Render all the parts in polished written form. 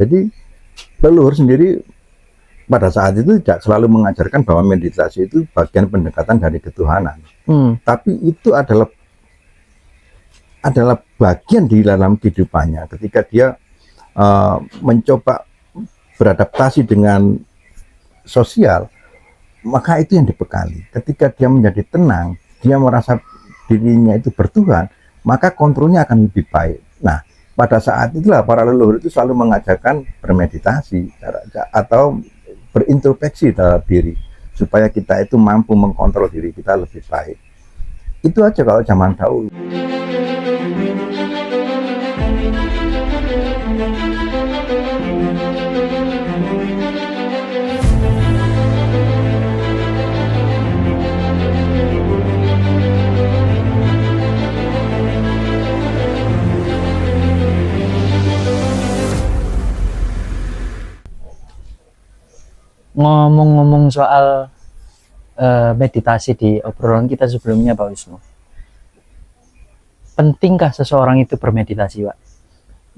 Jadi leluhur sendiri pada saat itu tidak selalu mengajarkan bahwa meditasi itu bagian pendekatan dari ketuhanan. Tapi itu adalah bagian di dalam kehidupannya ketika dia mencoba beradaptasi dengan sosial, maka itu yang dibekali. Ketika dia menjadi tenang, dia merasa dirinya itu bertuhan, maka kontrolnya akan lebih baik. Nah, pada saat itulah para leluhur itu selalu mengajarkan bermeditasi atau berintrospeksi dalam diri supaya kita itu mampu mengkontrol diri kita lebih baik. Itu aja kalau zaman dahulu. Ngomong-ngomong soal meditasi di obrolan kita sebelumnya, Pak Wisnu, pentingkah seseorang itu bermeditasi, Pak?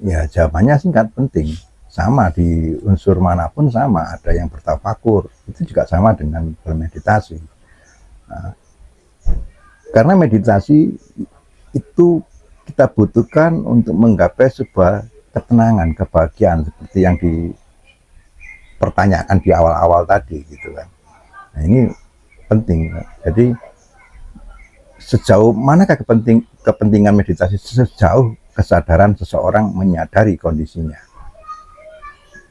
Ya, jawabannya singkat, penting. Sama di unsur manapun sama, ada yang bertafakur, itu juga sama dengan bermeditasi. Nah, karena meditasi itu kita butuhkan untuk menggapai sebuah ketenangan, kebahagiaan seperti yang dipertanyakan di awal-awal tadi, gitu kan. Nah, ini penting. Jadi sejauh manakah kepentingan meditasi? Sejauh kesadaran seseorang menyadari kondisinya,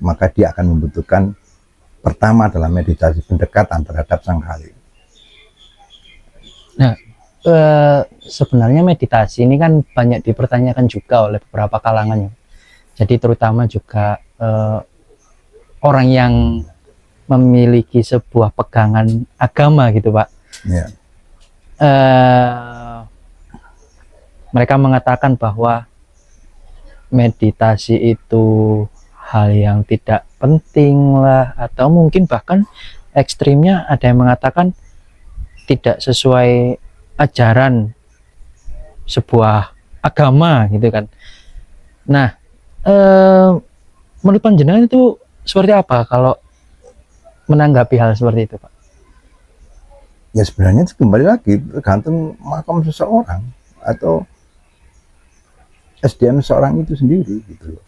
maka dia akan membutuhkan pertama adalah meditasi, pendekatan terhadap sang Khalik. Nah, sebenarnya meditasi ini kan banyak dipertanyakan juga oleh beberapa kalangan. Jadi terutama juga orang yang memiliki sebuah pegangan agama gitu, Pak. Ya. Mereka mengatakan bahwa meditasi itu hal yang tidak penting lah, atau mungkin bahkan ekstrimnya ada yang mengatakan tidak sesuai ajaran sebuah agama gitu kan. Nah, menurut panjenengan itu seperti apa kalau menanggapi hal seperti itu, Pak? Ya sebenarnya kembali lagi tergantung makam seseorang atau SDM seorang itu sendiri gitu loh.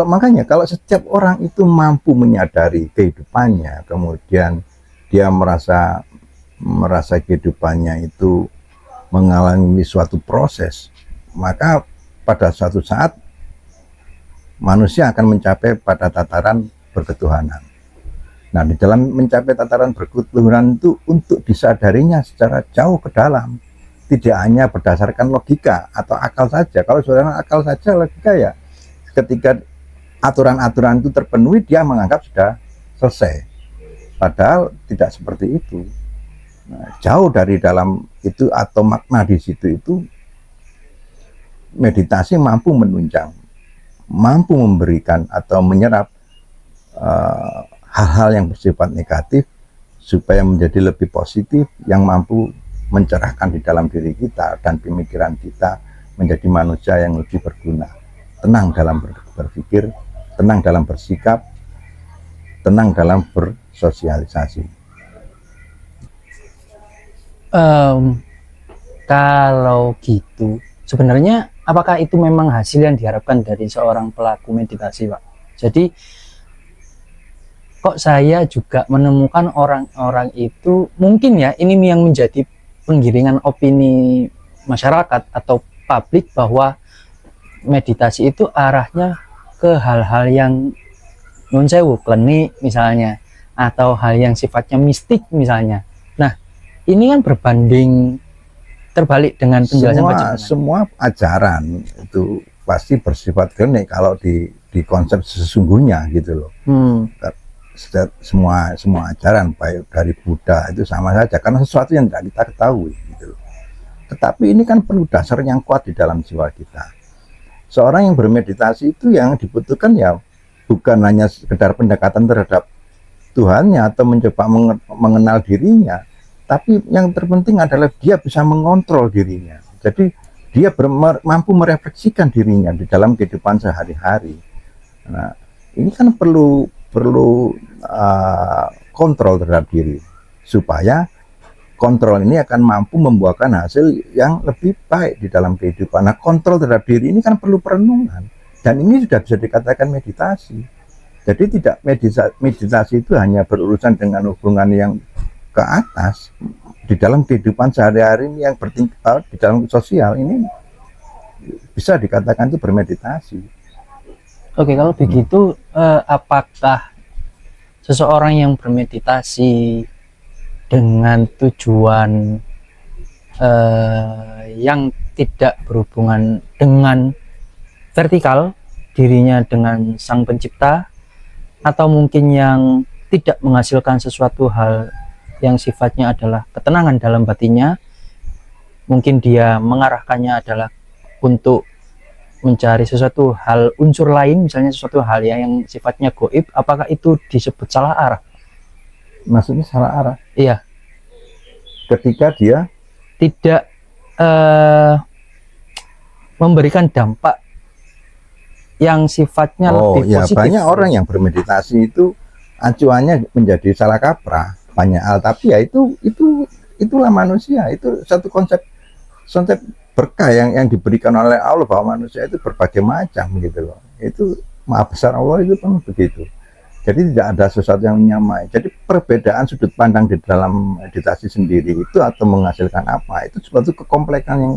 Makanya kalau setiap orang itu mampu menyadari kehidupannya, kemudian dia merasa kehidupannya itu mengalami suatu proses, maka pada suatu saat manusia akan mencapai pada tataran berketuhanan. Nah, di dalam mencapai tataran berketuhanan itu untuk disadarinya secara jauh ke dalam, tidak hanya berdasarkan logika atau akal saja. Kalau saudara akal saja, logika ya ketika aturan-aturan itu terpenuhi dia menganggap sudah selesai, padahal tidak seperti itu. Nah, jauh dari dalam itu atau makna di situ itu meditasi mampu menunjang, mampu memberikan atau menyerap hal-hal yang bersifat negatif supaya menjadi lebih positif, yang mampu mencerahkan di dalam diri kita dan pemikiran kita menjadi manusia yang lebih berguna, tenang dalam berpikir, tenang dalam bersikap, tenang dalam bersosialisasi. Kalau gitu, sebenarnya apakah itu memang hasil yang diharapkan dari seorang pelaku meditasi, Pak? Jadi kok saya juga menemukan orang-orang itu, mungkin ya ini yang menjadi penggiringan opini masyarakat atau publik bahwa meditasi itu arahnya ke hal-hal yang nyun sewu, klinik misalnya, atau hal yang sifatnya mistik misalnya. Nah, ini kan berbanding terbalik dengan penjelasan panjenengan. Semua ajaran itu pasti bersifat klinik kalau di konsep sesungguhnya gitu loh. Semua ajaran baik dari Buddha itu sama saja karena sesuatu yang tidak kita ketahui gitu loh. Tetapi ini kan perlu dasar yang kuat di dalam jiwa kita. Seorang yang bermeditasi itu yang dibutuhkan ya bukan hanya sekedar pendekatan terhadap Tuhannya atau mencoba mengenal dirinya, tapi yang terpenting adalah dia bisa mengontrol dirinya. Jadi dia mampu merefleksikan dirinya di dalam kehidupan sehari-hari. Nah, ini kan perlu perlu kontrol terhadap diri, supaya kontrol ini akan mampu membuahkan hasil yang lebih baik di dalam kehidupan. Nah, kontrol terhadap diri ini kan perlu perenungan, dan ini sudah bisa dikatakan meditasi. Jadi tidak meditasi itu hanya berurusan dengan hubungan yang ke atas, di dalam kehidupan sehari-hari yang bertingkat di dalam sosial ini bisa dikatakan itu bermeditasi. Oke, kalau begitu apakah seseorang yang bermeditasi dengan tujuan yang tidak berhubungan dengan vertikal dirinya dengan sang pencipta, atau mungkin yang tidak menghasilkan sesuatu hal yang sifatnya adalah ketenangan dalam batinnya, mungkin dia mengarahkannya adalah untuk mencari sesuatu hal unsur lain, misalnya sesuatu hal yang sifatnya goib, apakah itu disebut salah arah? Maksudnya salah arah? Iya, Ketika dia tidak memberikan dampak yang sifatnya lebih ya, positif. banyak orang yang bermeditasi itu acuannya menjadi salah kaprah banyak hal, tapi ya itulah manusia, itu satu konsep berkah yang diberikan oleh Allah, bahwa manusia itu berbagai macam gitu loh. Itu maha besar Allah itu pun begitu. Jadi tidak ada sesuatu yang menyamai. Jadi perbedaan sudut pandang di dalam meditasi sendiri itu atau menghasilkan apa, itu suatu kekomplekan yang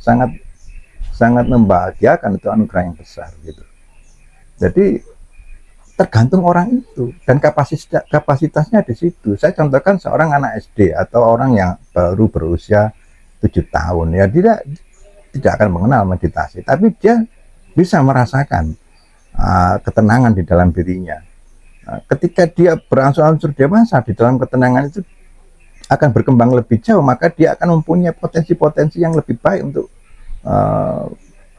sangat sangat membahagiakan, itu anugerah yang besar gitu. Jadi tergantung orang itu dan kapasitasnya di situ. Saya contohkan seorang anak SD atau orang yang baru berusia 7 tahun, ya dia tidak akan mengenal meditasi, tapi dia bisa merasakan ketenangan di dalam dirinya. Ketika dia berangsur-angsur dewasa, di dalam ketenangan itu akan berkembang lebih jauh, maka dia akan mempunyai potensi-potensi yang lebih baik untuk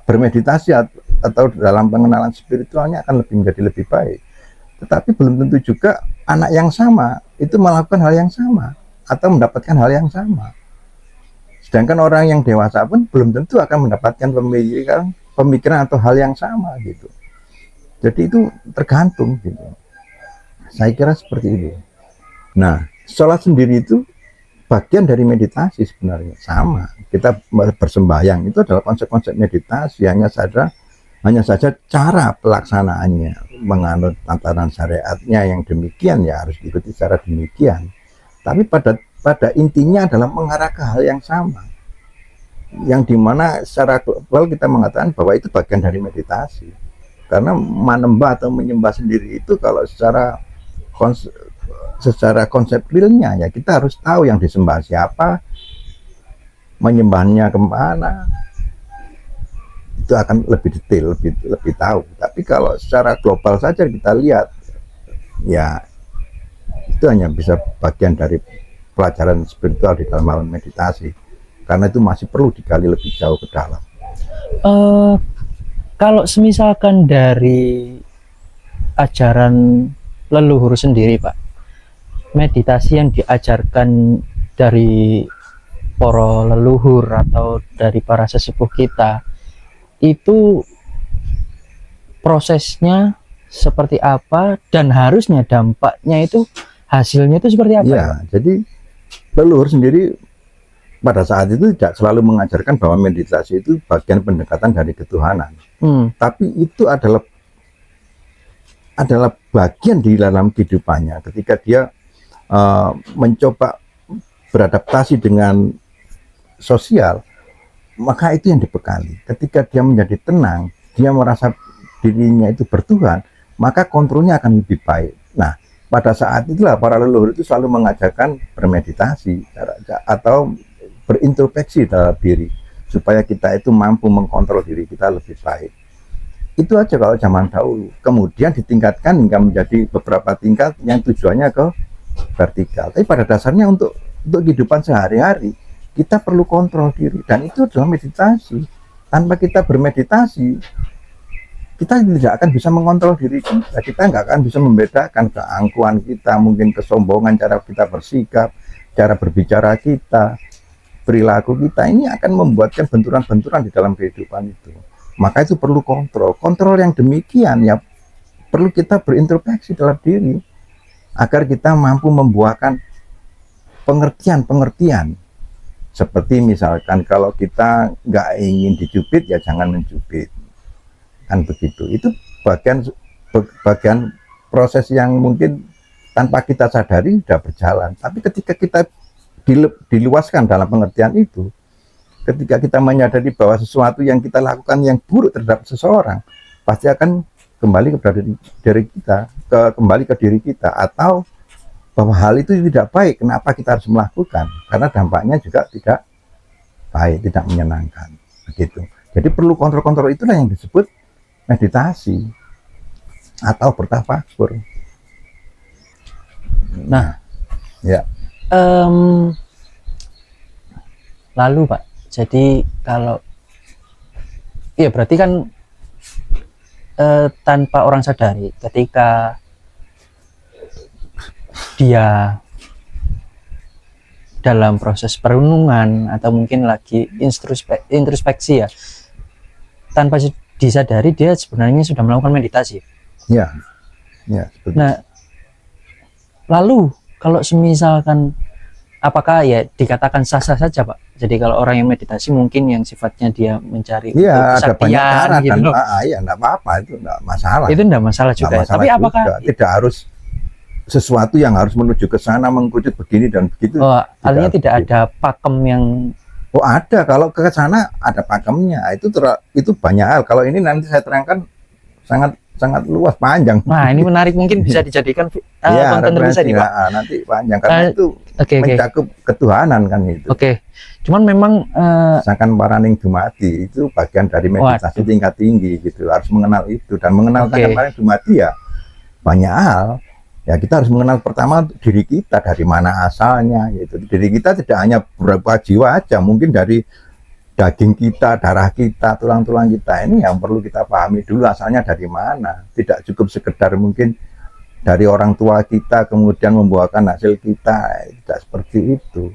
bermeditasi atau dalam pengenalan spiritualnya akan menjadi lebih baik. Tetapi belum tentu juga anak yang sama itu melakukan hal yang sama atau mendapatkan hal yang sama. Sedangkan orang yang dewasa pun belum tentu akan mendapatkan pemikiran atau hal yang sama gitu. Jadi itu tergantung gitu. Saya kira seperti itu. Nah, sholat sendiri itu bagian dari meditasi sebenarnya, sama. Kita bersembahyang itu adalah konsep-konsep meditasi, hanya saja cara pelaksanaannya menganut tatanan syariatnya yang demikian, ya harus diikuti secara demikian. Tapi pada intinya adalah mengarah ke hal yang sama, yang dimana secara global kita mengatakan bahwa itu bagian dari meditasi. Karena menembah atau menyembah sendiri itu kalau secara konsep realnya, ya kita harus tahu yang disembah siapa, menyembahnya kemana, itu akan lebih detail, lebih tahu. Tapi kalau secara global saja kita lihat, ya itu hanya bisa bagian dari pelajaran spiritual di dalam hal meditasi, karena itu masih perlu digali lebih jauh ke dalam. Kalau semisalkan dari ajaran leluhur sendiri, Pak, meditasi yang diajarkan dari para leluhur atau dari para sesepuh kita, itu prosesnya seperti apa dan harusnya dampaknya itu, hasilnya itu seperti apa? Ya, jadi leluhur sendiri pada saat itu tidak selalu mengajarkan bahwa meditasi itu bagian pendekatan dari ketuhanan. Tapi itu adalah bagian di dalam kehidupannya. Ketika dia mencoba beradaptasi dengan sosial, maka itu yang dibekali. Ketika dia menjadi tenang, dia merasa dirinya itu bertuhan, maka kontrolnya akan lebih baik. Nah, pada saat itulah para leluhur itu selalu mengajarkan bermeditasi atau berintrospeksi terhadap diri, supaya kita itu mampu mengkontrol diri kita lebih baik. Itu aja kalau zaman dahulu. Kemudian ditingkatkan hingga menjadi beberapa tingkat yang tujuannya ke vertikal. Tapi pada dasarnya untuk kehidupan sehari-hari kita perlu kontrol diri, dan itu adalah meditasi. Tanpa kita bermeditasi, kita tidak akan bisa mengontrol diri kita. Kita nggak akan bisa membedakan keangkuhan kita, mungkin kesombongan, cara kita bersikap, cara berbicara kita, perilaku kita. Ini akan membuatkan benturan-benturan di dalam kehidupan itu. Maka itu perlu kontrol yang demikian, ya perlu kita berintrospeksi dalam diri agar kita mampu membuahkan pengertian-pengertian. Seperti misalkan kalau kita nggak ingin dicubit, ya jangan mencubit, kan begitu. Itu bagian proses yang mungkin tanpa kita sadari sudah berjalan. Tapi ketika kita diluaskan dalam pengertian itu, ketika kita menyadari bahwa sesuatu yang kita lakukan yang buruk terhadap seseorang pasti akan kembali kepada diri kita, kembali ke diri kita, atau bahwa hal itu tidak baik, kenapa kita harus melakukan? Karena dampaknya juga tidak baik, tidak menyenangkan, begitu. Jadi perlu kontrol-kontrol, itulah yang disebut meditasi atau bertafakur. Nah, ya. Lalu Pak, jadi kalau ya berarti kan tanpa orang sadari, ketika dia dalam proses perenungan atau mungkin lagi introspeksi ya, tanpa disadari dia sebenarnya sudah melakukan meditasi. Ya, ya. Betul. Nah, lalu kalau semisalkan, apakah ya dikatakan sah-sah saja Pak? Jadi kalau orang yang meditasi mungkin yang sifatnya dia mencari ya, ada banyak cara gitu dan ya enggak apa-apa, itu enggak masalah. Itu enggak masalah juga. Masalah tapi juga. Apakah tidak harus sesuatu yang harus menuju ke sana, mengkerucut begini dan begitu? Artinya tidak ada pakem yang ada, kalau ke sana ada pakemnya. Itu banyak hal. Kalau ini nanti saya terangkan sangat luas, panjang. Nah, ini menarik, mungkin bisa dijadikan konten terpisah nih Pak. Nanti panjang karena itu mencakup ketuhanan kan itu. Cuman memang misalkan paraning dumati itu bagian dari meditasi tingkat tinggi gitu. Harus mengenal itu, dan mengenal paraning dumati ya banyak hal. Ya kita harus mengenal pertama diri kita, dari mana asalnya, yaitu diri kita tidak hanya beberapa jiwa aja, mungkin dari daging kita, darah kita, tulang-tulang kita, ini yang perlu kita pahami dulu asalnya dari mana. Tidak cukup sekedar mungkin dari orang tua kita kemudian membuahkan hasil kita, tidak seperti itu.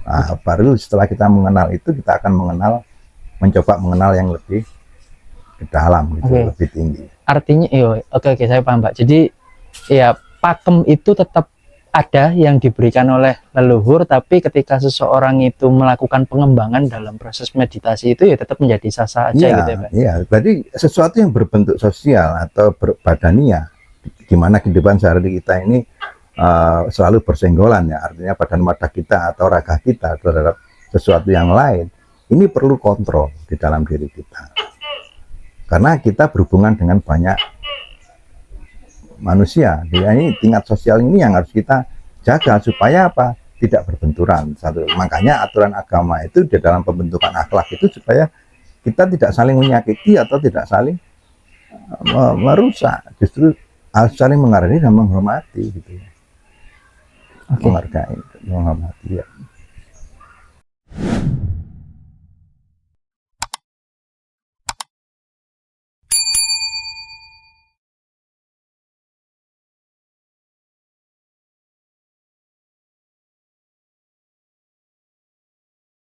Nah, baru setelah kita mengenal itu, kita akan mencoba mengenal yang lebih ke dalam gitu, lebih tinggi. Artinya oke, saya paham Pak. Jadi ya pakem itu tetap ada yang diberikan oleh leluhur, tapi ketika seseorang itu melakukan pengembangan dalam proses meditasi itu ya tetap menjadi sah-sah aja gitu ya Pak. Iya, berarti sesuatu yang berbentuk sosial atau berbadania, gimana kehidupan sehari kita ini selalu bersenggolan ya, artinya badan mata kita atau raga kita terhadap sesuatu yang lain, ini perlu kontrol di dalam diri kita. Karena kita berhubungan dengan banyak manusia, ini tingkat sosial ini yang harus kita jaga supaya apa? Tidak berbenturan. Makanya aturan agama itu di dalam pembentukan akhlak itu supaya kita tidak saling menyakiti atau tidak saling merusak, justru harus saling menghargai dan menghormati gitu. Menghargai, menghormati ya.